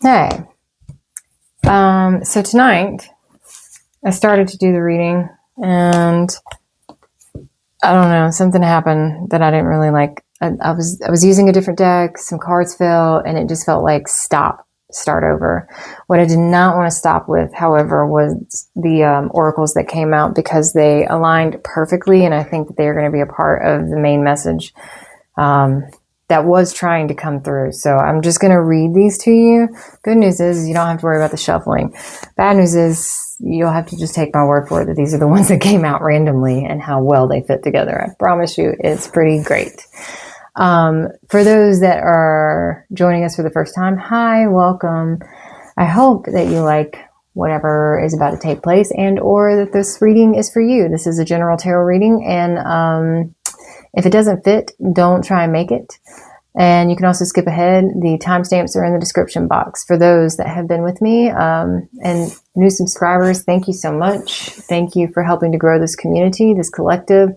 Hey, so tonight I started to do the reading, and I don't know, something happened that I didn't really like. I was using a different deck, some cards fell, and it just felt like start over. What I did not want to stop with, however, was the oracles that came out, because they aligned perfectly, and I think that they are going to be a part of the main message that was trying to come through. So I'm just going to read these to you. Good news is you don't have to worry about the shuffling. Bad news is you'll have to just take my word for it that these are the ones that came out randomly and how well they fit together. I promise you it's pretty great. For those that are joining us for the first time, hi, welcome. I hope that you like whatever is about to take place, and or that this reading is for you. This is a general tarot reading, and if it doesn't fit, don't try and make it. And you can also skip ahead. The timestamps are in the description box. For those that have been with me and new subscribers, thank you so much. Thank you for helping to grow this community, this collective.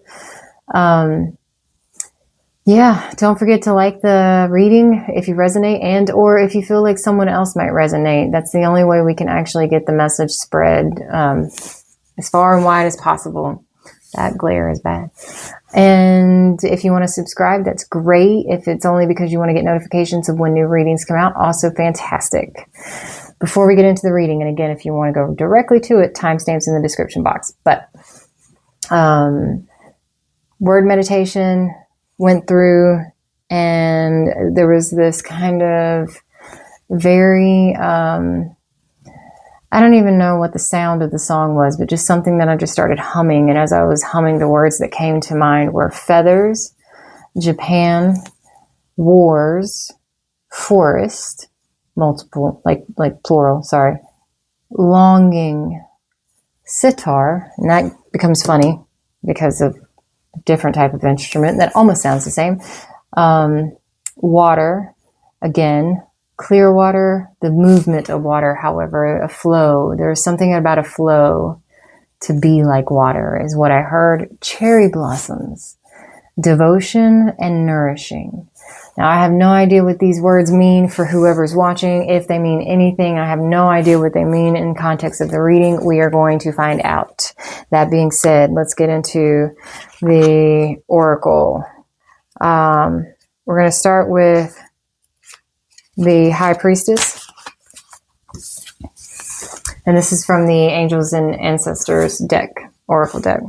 Yeah, don't forget to like the reading if you resonate, and or if you feel like someone else might resonate. That's the only way we can actually get the message spread as far and wide as possible. That glare is bad. And if you want to subscribe, that's great. If it's only because you want to get notifications of when new readings come out, also fantastic. Before we get into the reading, and again, if you want to go directly to it, timestamps in the description box. But word meditation went through, and there was this kind of very I don't even know what the sound of the song was, but just something that I just started humming. And as I was humming, the words that came to mind were feathers, Japan, wars, forest, multiple, like plural, sorry, longing, sitar, and that becomes funny because of a different type of instrument that almost sounds the same. Water, again, clear water, the movement of water, however, a flow. There's something about a flow. To be like water is what I heard. Cherry blossoms, devotion, and nourishing. Now, I have no idea what these words mean for whoever's watching. If they mean anything, I have no idea what they mean in context of the reading. We are going to find out. That being said, let's get into the oracle. We're going to start with the High Priestess. And this is from the Angels and Ancestors deck, Oracle deck.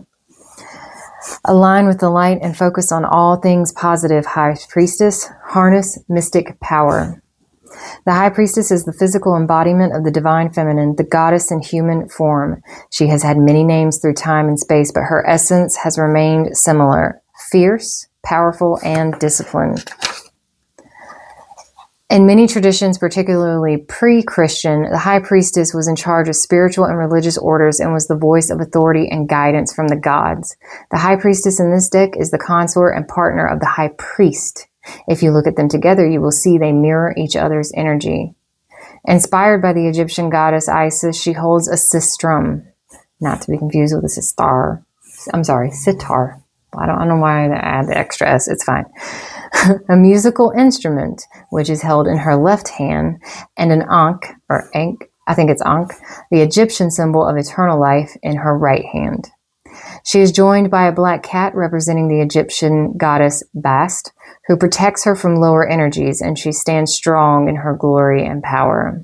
Align with the light and focus on all things positive, High Priestess. Harness mystic power. The High Priestess is the physical embodiment of the divine feminine, the goddess in human form. She has had many names through time and space, but her essence has remained similar: fierce, powerful, and disciplined. In many traditions, particularly pre-Christian, the High Priestess was in charge of spiritual and religious orders and was the voice of authority and guidance from the gods. The High Priestess in this deck is the consort and partner of the High Priest. If you look at them together, you will see they mirror each other's energy. Inspired by the Egyptian goddess Isis, she holds a sistrum, not to be confused with a sitar. I'm sorry, sitar. I don't know why I add the extra S. It's fine. A musical instrument, which is held in her left hand, and an ankh, or ankh, I think it's ankh, the Egyptian symbol of eternal life, in her right hand. She is joined by a black cat representing the Egyptian goddess Bast, who protects her from lower energies, and she stands strong in her glory and power.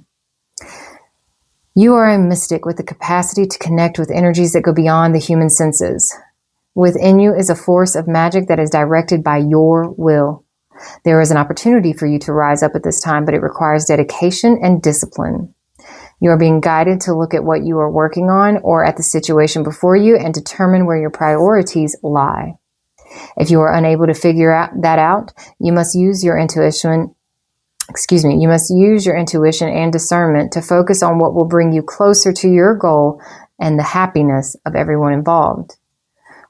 You are a mystic with the capacity to connect with energies that go beyond the human senses. Within you is a force of magic that is directed by your will. There is an opportunity for you to rise up at this time, but it requires dedication and discipline. You are being guided to look at what you are working on or at the situation before you and determine where your priorities lie. If you are unable to figure that out, you must use your intuition and discernment to focus on what will bring you closer to your goal and the happiness of everyone involved.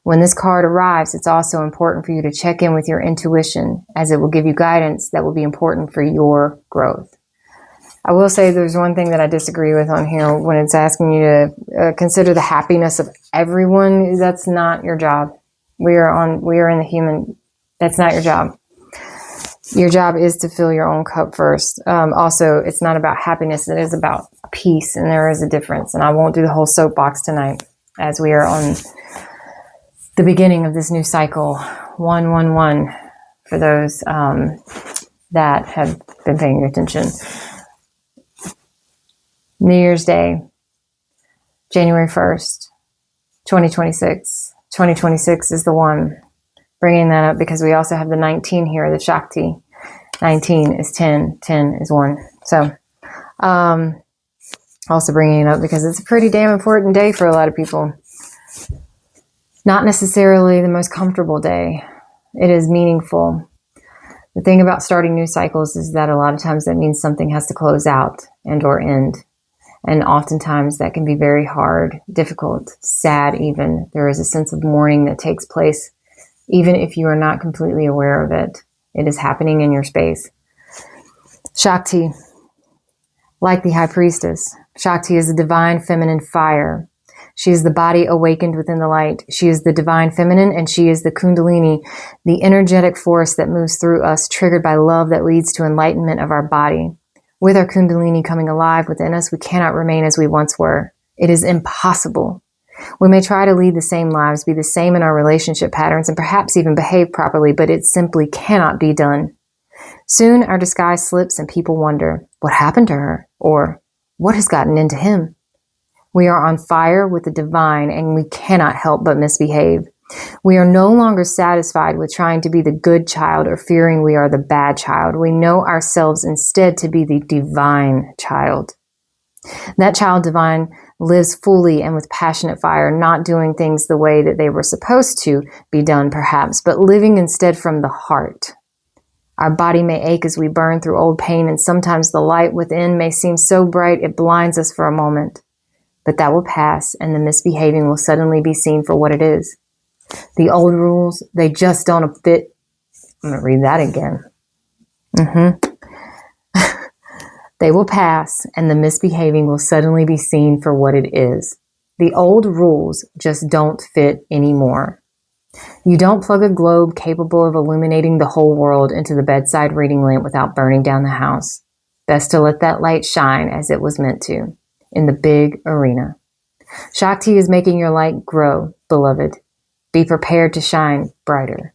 When this card arrives, it's also important for you to check in with your intuition, as it will give you guidance that will be important for your growth. I will say there's one thing that I disagree with on here when it's asking you to consider the happiness of everyone. That's not your job. We are in the human. That's not your job. Your job is to fill your own cup first. Also, it's not about happiness. It is about peace, and there is a difference. And I won't do the whole soapbox tonight, as we are on the beginning of this new cycle, 111, for those that have been paying attention. New Year's Day, January 1st, 2026. 2026 is the one. Bringing that up because we also have the 19 here, the Shakti. 19 is 10, 10 is 1. So, also bringing it up because it's a pretty damn important day for a lot of people. Not necessarily the most comfortable day. It is meaningful. The thing about starting new cycles is that a lot of times that means something has to close out and or end. And oftentimes that can be very hard, difficult, sad even. There is a sense of mourning that takes place even if you are not completely aware of it. It is happening in your space. Shakti, like the high priestess, Shakti is the divine feminine fire. She is the body awakened within the light. She is the divine feminine, and she is the kundalini, the energetic force that moves through us, triggered by love that leads to enlightenment of our body. With our kundalini coming alive within us, we cannot remain as we once were. It is impossible. We may try to lead the same lives, be the same in our relationship patterns, and perhaps even behave properly, but it simply cannot be done. Soon our disguise slips and people wonder, what happened to her? Or, what has gotten into him? We are on fire with the divine, and we cannot help but misbehave. We are no longer satisfied with trying to be the good child or fearing we are the bad child. We know ourselves instead to be the divine child. That child divine lives fully and with passionate fire, not doing things the way that they were supposed to be done perhaps, but living instead from the heart. Our body may ache as we burn through old pain, and sometimes the light within may seem so bright it blinds us for a moment. But that will pass, and the misbehaving will suddenly be seen for what it is. The old rules, they just don't fit. I'm going to read that again. They will pass, and the misbehaving will suddenly be seen for what it is. The old rules just don't fit anymore. You don't plug a globe capable of illuminating the whole world into the bedside reading lamp without burning down the house. Best to let that light shine as it was meant to, in the big arena. Shakti is making your light grow, beloved. Be prepared to shine brighter.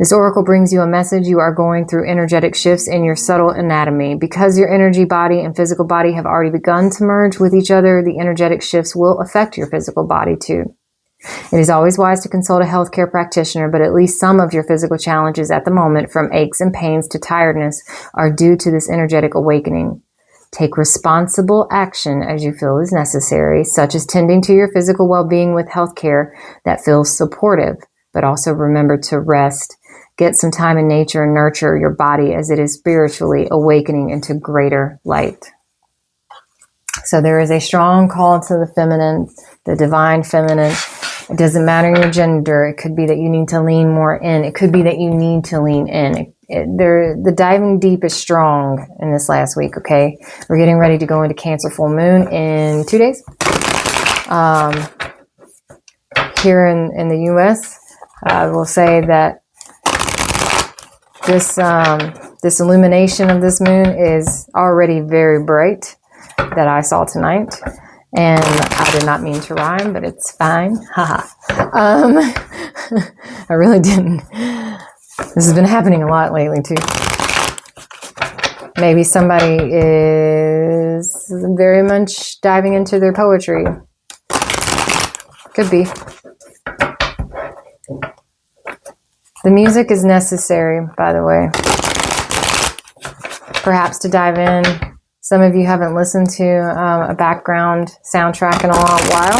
This oracle brings you a message. You are going through energetic shifts in your subtle anatomy. Because your energy body and physical body have already begun to merge with each other, the energetic shifts will affect your physical body too. It is always wise to consult a healthcare practitioner, but at least some of your physical challenges at the moment, from aches and pains to tiredness, are due to this energetic awakening. Take responsible action as you feel is necessary, such as tending to your physical well-being with healthcare that feels supportive. But also remember to rest, get some time in nature, and nurture your body as it is spiritually awakening into greater light. So there is a strong call to the feminine, the divine feminine. It doesn't matter your gender. It could be that you need to lean more in. It could be that you need to lean in. The diving deep is strong in this last week, okay? We're getting ready to go into Cancer full moon in 2 days. Here in the U.S., I will say that this illumination of this moon is already very bright that I saw tonight. And I did not mean to rhyme, but it's fine. Haha. I really didn't. This has been happening a lot lately too. Maybe somebody is very much diving into their poetry. Could be. The music is necessary, by the way. Perhaps to dive in. Some of you haven't listened to a background soundtrack in a long while.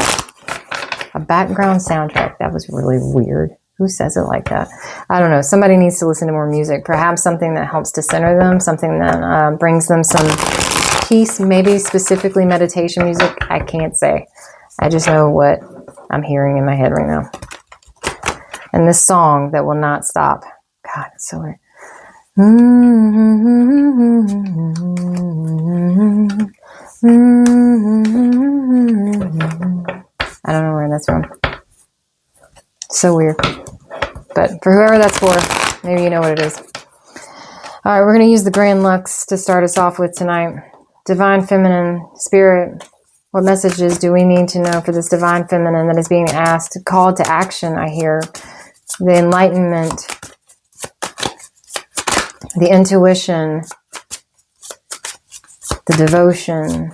A background soundtrack. That was really weird. Who says it like that? I don't know. Somebody needs to listen to more music. Perhaps something that helps to center them. Something that brings them some peace. Maybe specifically meditation music. I can't say. I just know what I'm hearing in my head right now. And this song that will not stop. God, it's so weird. I don't know where that's from. So weird. But for whoever that's for, maybe you know what it is. All right, we're going to use the Grand Lux to start us off with tonight. Divine Feminine, Spirit, what messages do we need to know for this Divine Feminine that is being asked? Called to action, I hear. The enlightenment, the intuition, the devotion.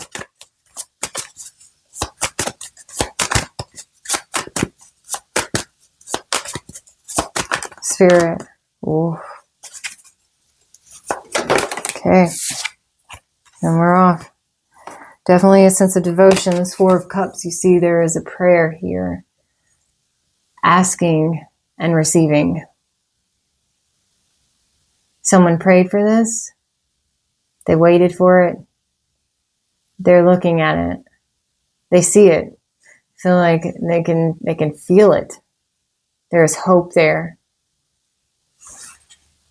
Spirit. Ooh. Okay. And we're off. Definitely a sense of devotion. This Four of Cups, you see there is a prayer here. Asking and receiving. Someone prayed for this. They waited for it. They're looking at it. They see it. Feel like they can feel it. There's hope there.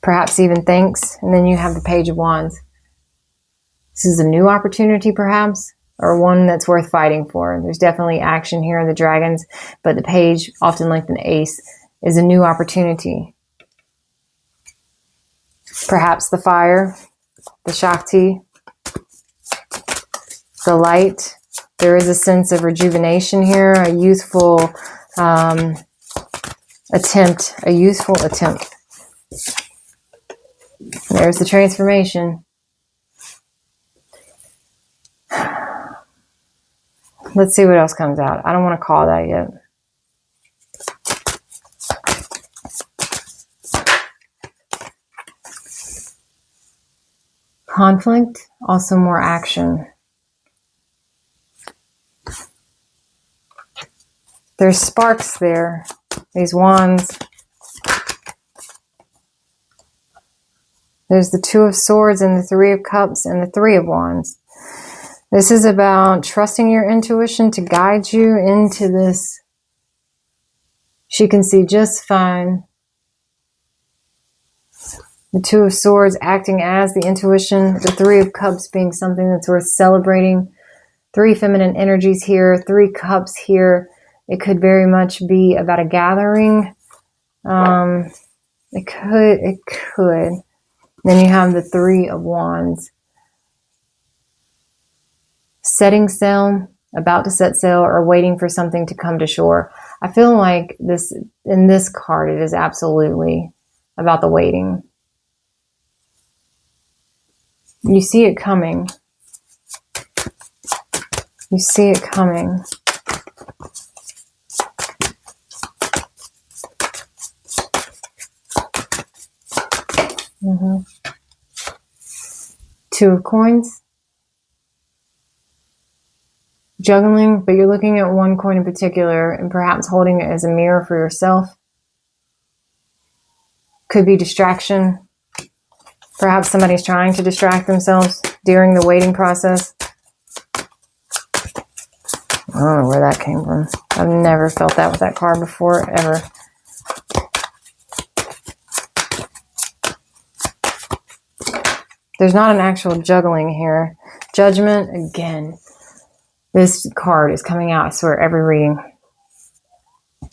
Perhaps even thanks. And then you have the Page of Wands. This is a new opportunity, perhaps, or one that's worth fighting for. There's definitely action here in the Dragons, but the Page, often like an Ace, is a new opportunity. Perhaps the fire, the Shakti, the light. There is a sense of rejuvenation here, a youthful attempt, a youthful attempt. There's the transformation. Let's see what else comes out. I don't want to call that yet. Conflict, also more action. There's sparks there. These wands. There's the Two of Swords and the Three of Cups and the Three of Wands. This is about trusting your intuition to guide you into this. She can see just fine. The Two of Swords acting as the intuition. The Three of Cups being something that's worth celebrating. Three feminine energies here. Three cups here. It could very much be about a gathering. It could. Then you have the Three of Wands. Setting sail, about to set sail, or waiting for something to come to shore. I feel like this in this card, it is absolutely about the waiting. You see it coming. You see it coming. Two of Coins. Juggling, but you're looking at one coin in particular and perhaps holding it as a mirror for yourself. Could be distraction. Perhaps somebody's trying to distract themselves during the waiting process. I don't know where that came from. I've never felt that with that card before, ever. There's not an actual juggling here. Judgment, again. This card is coming out, I swear, every reading.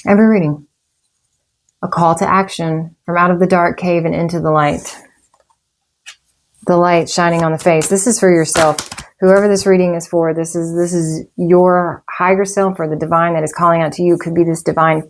Every reading. A call to action from out of the dark cave and into the light. The light shining on the face. This is for yourself. Whoever this reading is for, this is your higher self or the divine that is calling out to you. Could be this divine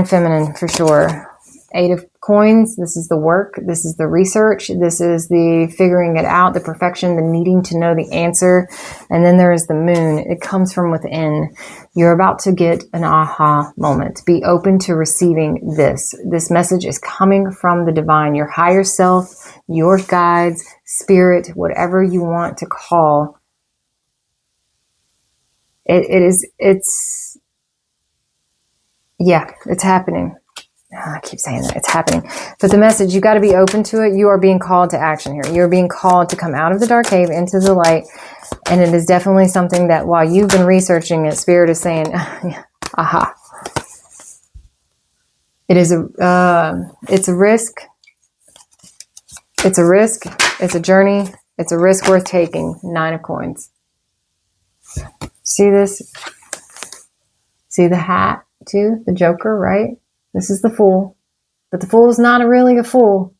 feminine for sure. Eight of Coins. This is the work. This is the research. This is the figuring it out, the perfection, the needing to know the answer. And then there is the Moon. It comes from within. You're about to get an aha moment. Be open to receiving this. This message is coming from the divine, your higher self, your guides, spirit, whatever you want to call. It's happening. I keep saying that. It's happening. But the message, you got to be open to it. You are being called to action here. You're being called to come out of the dark cave into the light. And it is definitely something that while you've been researching it, Spirit is saying, aha. It's a risk. It's a risk. It's a journey. It's a risk worth taking. 9 of Coins. See this? See the hat too? The Joker, right? This is the Fool. But the Fool is not really a fool.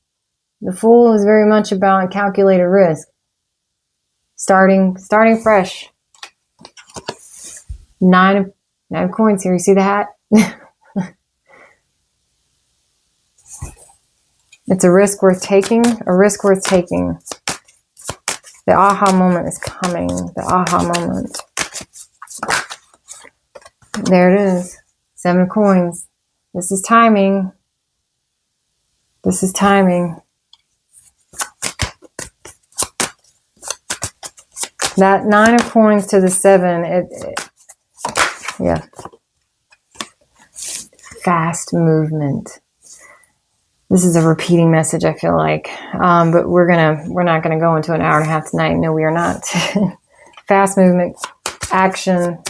The Fool is very much about calculated risk. Starting fresh. Nine of coins here. You see the hat? It's a risk worth taking. A risk worth taking. The aha moment is coming. The aha moment. There it is. 7 of coins. This is timing. This is timing. That 9 of coins to the 7, yeah. Fast movement. This is a repeating message, I feel like. But we're not gonna go into an hour and a half tonight. No, we are not. Fast movement, action.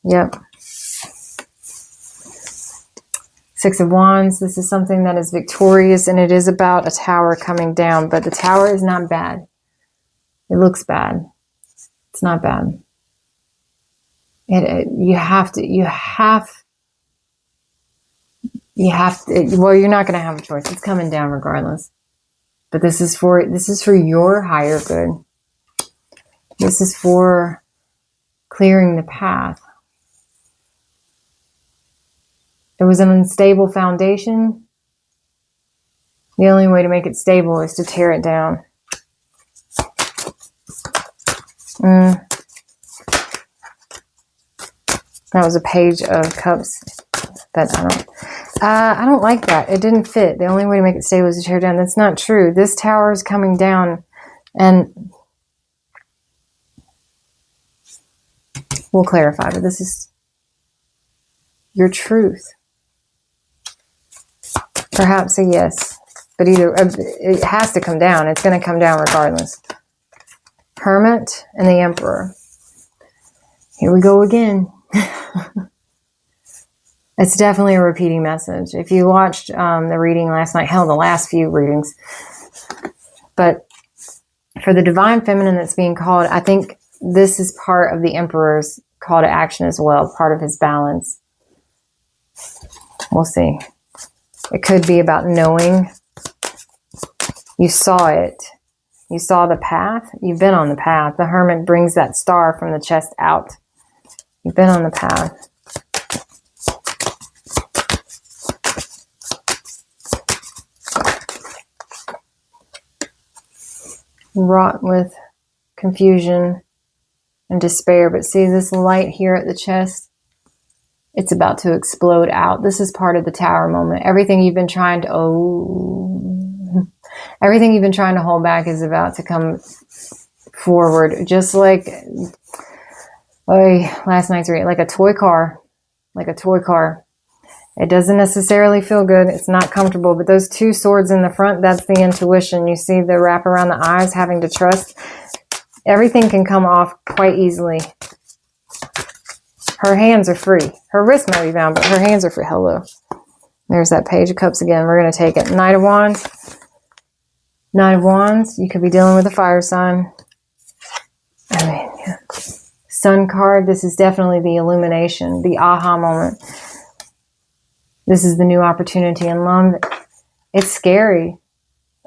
Yep. 6 of Wands. This is something that is victorious, and it is about a tower coming down. But the tower is not bad. It looks bad. It's not bad. You have to, well, you're not going to have a choice. It's coming down regardless. But this is for your higher good. This is for clearing the path. There was an unstable foundation. The only way to make it stable is to tear it down. That was a Page of Cups, but I don't like that. It didn't fit. The only way to make it stable is to tear it down. That's not true. This tower is coming down, and we'll clarify, but this is your truth. Perhaps a yes, but either it has to come down. It's going to come down regardless. Hermit and the Emperor. Here we go again. It's definitely a repeating message. If you watched the reading last night, hell, the last few readings. But for the Divine Feminine that's being called, I think this is part of the Emperor's call to action as well, part of his balance. We'll see. It could be about knowing. You saw it. You saw the path. You've been on the path. The Hermit brings that star from the chest out. You've been on the path. Wrought with confusion and despair. But see this light here at the chest? It's about to explode out. This is part of the tower moment. Everything you've been trying to hold back is about to come forward. Just like last night's reading, like a toy car. Like a toy car. It doesn't necessarily feel good. It's not comfortable. But those 2 swords in the front, that's the intuition. You see the wrap around the eyes, having to trust. Everything can come off quite easily. Her hands are free. Her wrists might be bound, but her hands are free. Hello. There's that Page of Cups again. We're going to take it. Knight of Wands. Knight of Wands. You could be dealing with a fire sign. Yeah. Sun card. This is definitely the illumination, the aha moment. This is the new opportunity in love. It's scary.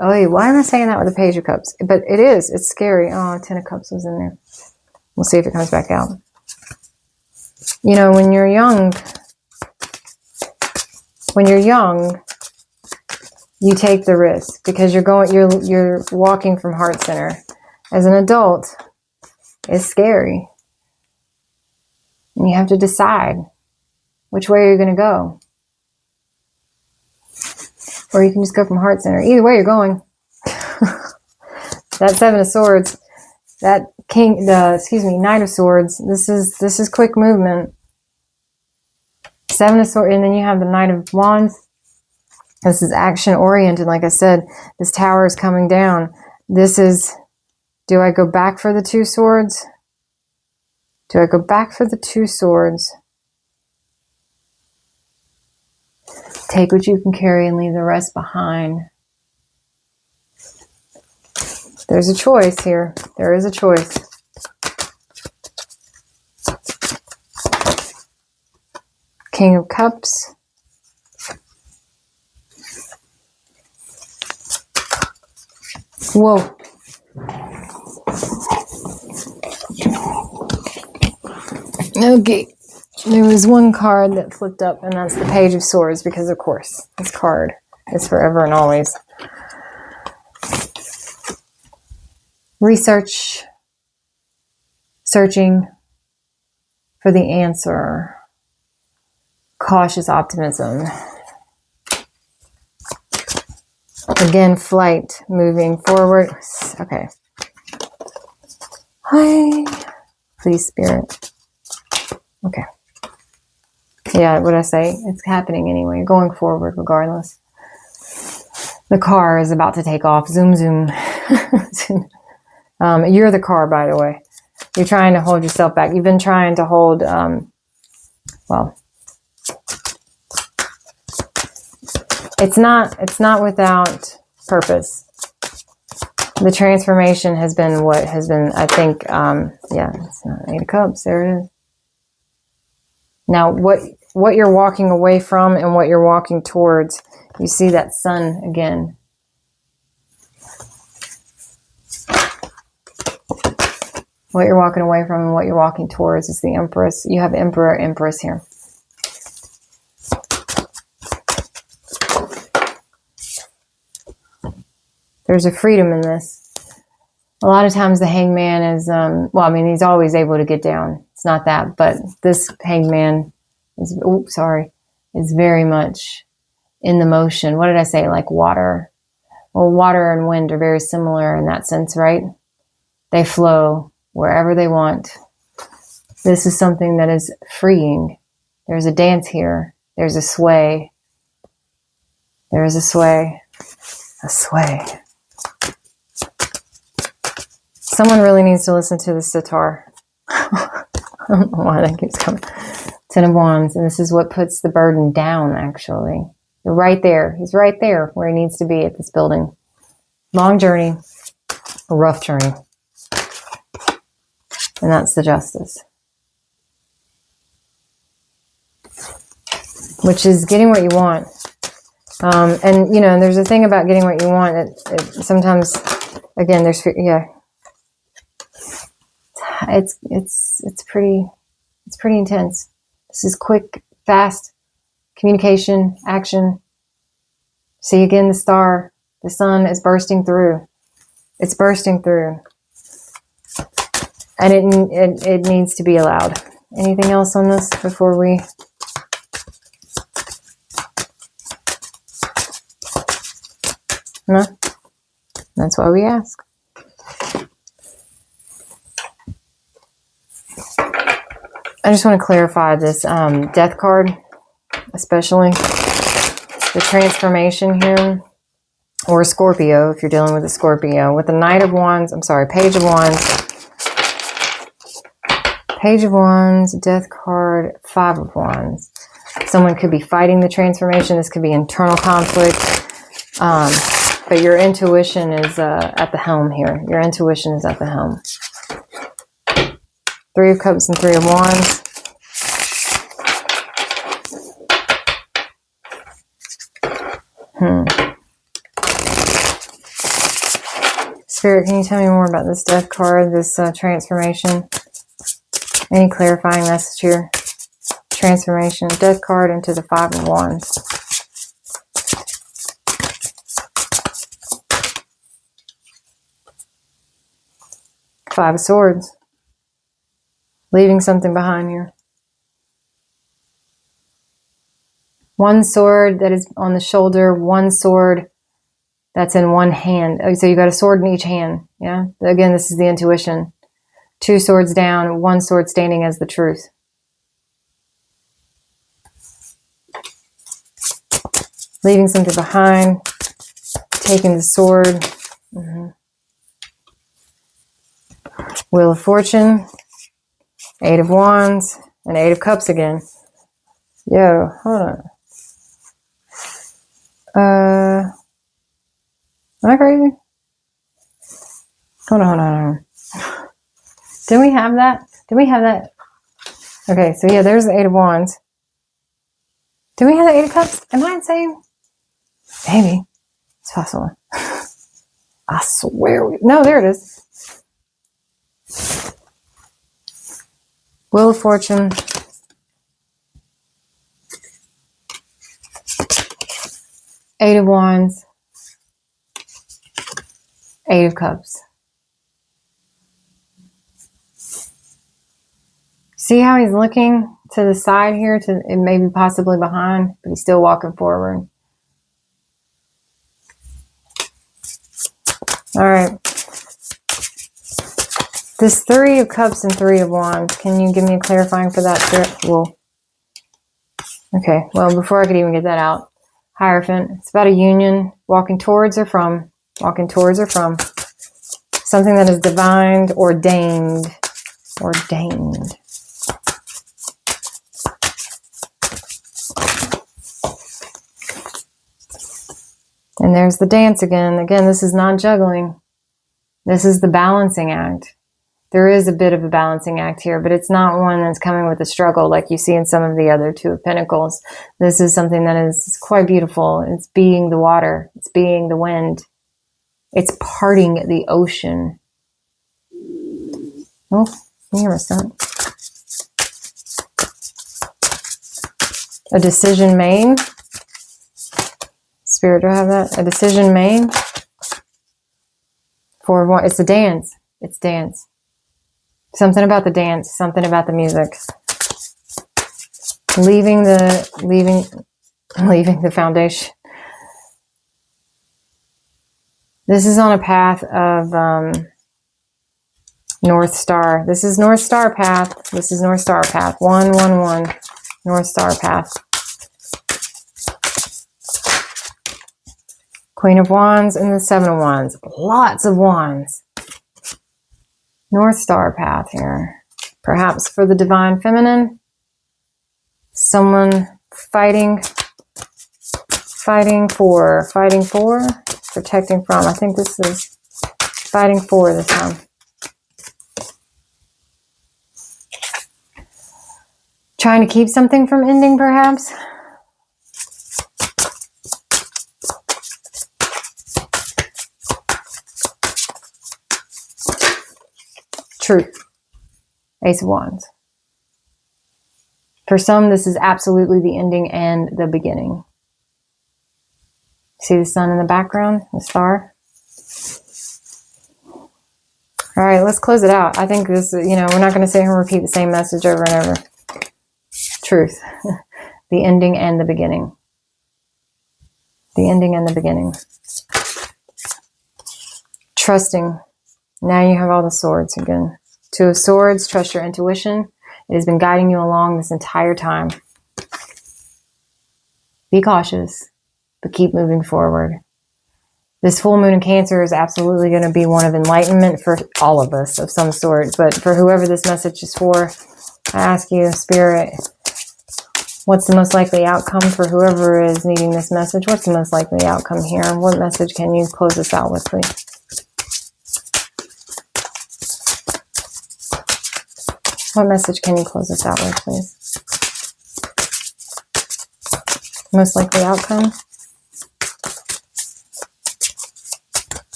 Oh, why am I saying that with a Page of Cups? But it is. It's scary. Oh, 10 of Cups was in there. We'll see if it comes back out. You know, when you're young, you take the risk because you're walking from heart center. As an adult, it's scary. And you have to decide which way you're going to go. Or you can just go from heart center. Either way you're going. That 7 of Swords, that Knight of Swords, this is quick movement. 7 of Swords, and then you have the Knight of Wands. This is action oriented. Like I said, this tower is coming down. This is, do I go back for the 2 swords? Do I go back for the 2 swords? Take what you can carry and leave the rest behind. There's a choice here. There is a choice. King of Cups. Whoa. Okay. There was one card that flipped up, and that's the Page of Swords, because, of course, this card is forever and always. Research. Searching for the answer. Cautious optimism. Again, flight, moving forward. Okay. Hi. Please, Spirit. Okay. Yeah, what I say? It's happening anyway. You're going forward regardless. The car is about to take off. Zoom, zoom. You're the car, by the way. You're trying to hold yourself back. You've been trying to hold, well, it's not without purpose. The transformation has been what has been, I think, yeah, it's not 8 of Cups. There it is. Now, what you're walking away from and what you're walking towards, you see that sun again. What you're walking away from and what you're walking towards is the Empress. You have Emperor, Empress here. There's a freedom in this. A lot of times the Hangman is, well, I mean, he's always able to get down. It's not that, but this Hangman is, is very much in the motion. What did I say? Like water. Well, water and wind are very similar in that sense, right? They flow wherever they want. This is something that is freeing. There's a dance here. There's a sway. There is a sway. A sway. Someone really needs to listen to the sitar. I don't know why that keeps coming. 10 of Wands. And this is what puts the burden down, actually. You're right there. He's right there where he needs to be at this building. Long journey. A rough journey. And that's the Justice. Which is getting what you want. And, you know, there's a thing about getting what you want. It sometimes, again, there's, yeah. It's pretty intense. This is quick, fast communication, action. See again the star. The sun is bursting through. It's bursting through. And it needs to be allowed. Anything else on this before we... No? That's why we ask. I just want to clarify this death card, especially the transformation here, or Scorpio, if you're dealing with a Scorpio. With the Knight of Wands, Page of Wands. Page of Wands, Death card, 5 of Wands. Someone could be fighting the transformation. This could be internal conflict. But your intuition is at the helm here. Your intuition is at the helm. 3 of Cups and 3 of Wands. Spirit, can you tell me more about this death card, this transformation? Any clarifying message here? Transformation, death card into the 5 of Wands. Five of Swords. Leaving something behind here. One sword that is on the shoulder, one sword that's in one hand. Oh, so you got a sword in each hand. Yeah. Again, this is the intuition. 2 swords down, 1 sword standing as the truth. Leaving something behind. Taking the sword. Wheel of Fortune. 8 of Wands. And 8 of Cups again. Yo, hold on. Am I crazy? Hold on. Did we have that? Okay, so yeah, there's the 8 of Wands. Do we have the 8 of Cups? Am I insane? Maybe. It's possible. I swear. No, there it is. Wheel of Fortune. Eight of Wands. Eight of Cups. See how he's looking to the side here, to and maybe possibly behind, but he's still walking forward. All right. This Three of Cups and Three of Wands. Can you give me a clarifying for that, Spirit? Well, okay. Well, before I could even get that out, Hierophant. It's about a union, walking towards or from. Walking towards or from. Something that is divined, ordained. Ordained. And there's the dance again. Again, this is not juggling. This is the balancing act. There is a bit of a balancing act here, but it's not one that's coming with a struggle like you see in some of the other Two of Pentacles. This is something that is quite beautiful. It's being the water. It's being the wind. It's parting the ocean. Oh, can you hear my son? A decision made. Spirit, do I have that? A decision made. For what? It's a dance. It's dance. Something about the dance. Something about the music. Leaving the foundation. This is on a path of North Star. This is North Star path. This is North Star path. 111. North Star path. Queen of Wands and the Seven of Wands. Lots of wands. North Star path here. Perhaps for the Divine Feminine. Someone fighting for, protecting from. I think this is fighting for this time. Trying to keep something from ending, perhaps. Truth. Ace of Wands. For some, this is absolutely the ending and the beginning. See the sun in the background? The star? All right, let's close it out. I think this, we're not going to sit here and repeat the same message over and over. Truth. The ending and the beginning. The ending and the beginning. Trusting. Now you have all the swords again. Two of Swords, trust your intuition. It has been guiding you along this entire time. Be cautious, but keep moving forward. This full moon in Cancer is absolutely going to be one of enlightenment for all of us of some sort. But for whoever this message is for, I ask you, Spirit, what's the most likely outcome for whoever is needing this message? What's the most likely outcome here? What message can you close us out with, please? What message can you close us out with, please? Most likely outcome?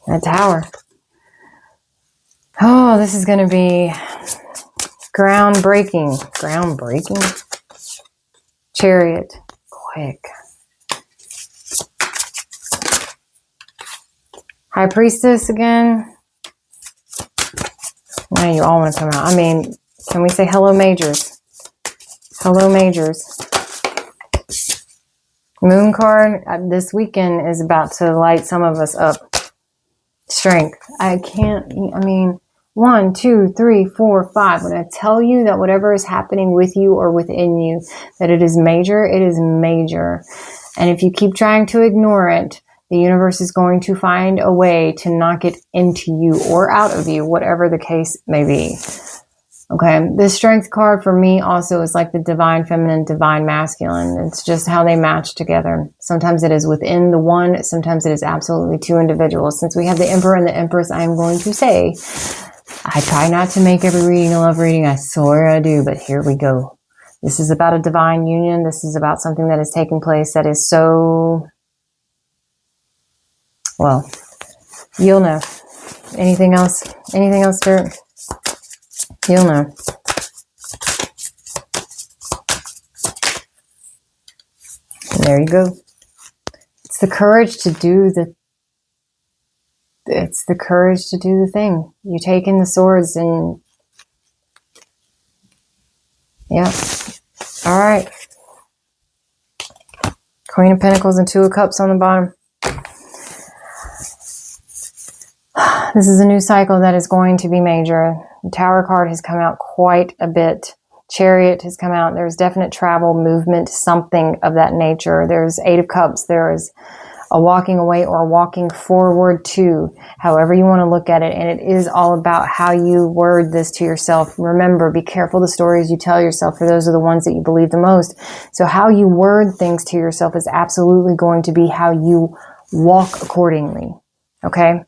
A Tower. Oh, this is going to be groundbreaking. Groundbreaking? Chariot. Quick. High Priestess again. Now you all want to come out. I mean, can we say hello, Majors? Hello, Majors. Moon card. This weekend is about to light some of us up. Strength. I mean, 1, 2, 3, 4, 5. When I tell you that whatever is happening with you or within you, that it is major, it is major. And if you keep trying to ignore it, the universe is going to find a way to knock it into you or out of you, whatever the case may be. Okay, this Strength card for me also is like the Divine Feminine, Divine Masculine. It's just how they match together. Sometimes it is within the one, sometimes it is absolutely two individuals. Since we have the Emperor and the Empress, I am going to say, I try not to make every reading a love reading. I swear I do, but here we go. This is about a divine union. This is about something that is taking place that is so, well, you'll know. Anything else? Anything else, Spirit? You'll know. And there you go. It's the courage to do the thing. You take in the swords and yeah. All right. Queen of Pentacles and Two of Cups on the bottom. This is a new cycle that is going to be major. The Tower card has come out quite a bit. Chariot has come out. There's definite travel, movement, something of that nature. There's Eight of Cups. There is a walking away or a walking forward to, however you want to look at it. And it is all about how you word this to yourself. Remember, be careful the stories you tell yourself, for those are the ones that you believe the most. So how you word things to yourself is absolutely going to be how you walk accordingly. Okay?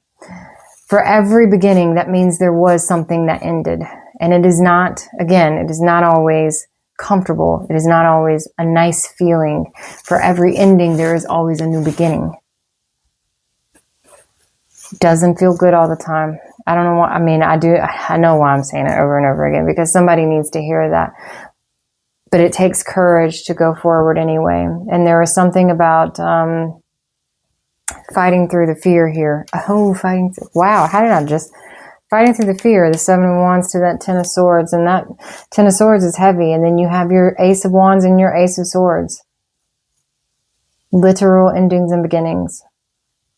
For every beginning, that means there was something that ended. And it is not, again, it is not always comfortable. It is not always a nice feeling. For every ending, there is always a new beginning. It doesn't feel good all the time. I don't know why. I mean, I know why I'm saying it over and over again, because somebody needs to hear that. But it takes courage to go forward anyway. And there is something about fighting through the fear here. Oh, wow, how did I just... Fighting through the fear, the Seven of Wands to that Ten of Swords. And that Ten of Swords is heavy. And then you have your Ace of Wands and your Ace of Swords. Literal endings and beginnings.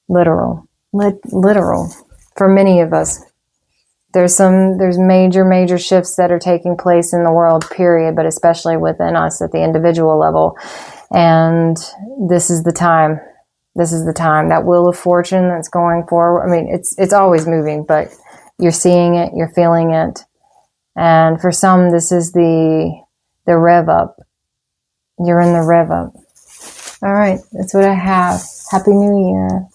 Literal. Literal. For many of us. There's major shifts that are taking place in the world, period. But especially within us at the individual level. And this is the time. This is the time. That Wheel of Fortune that's going forward. I mean, it's always moving, but you're seeing it, you're feeling it. And for some, this is the rev up. You're in the rev up. All right, that's what I have. Happy New Year.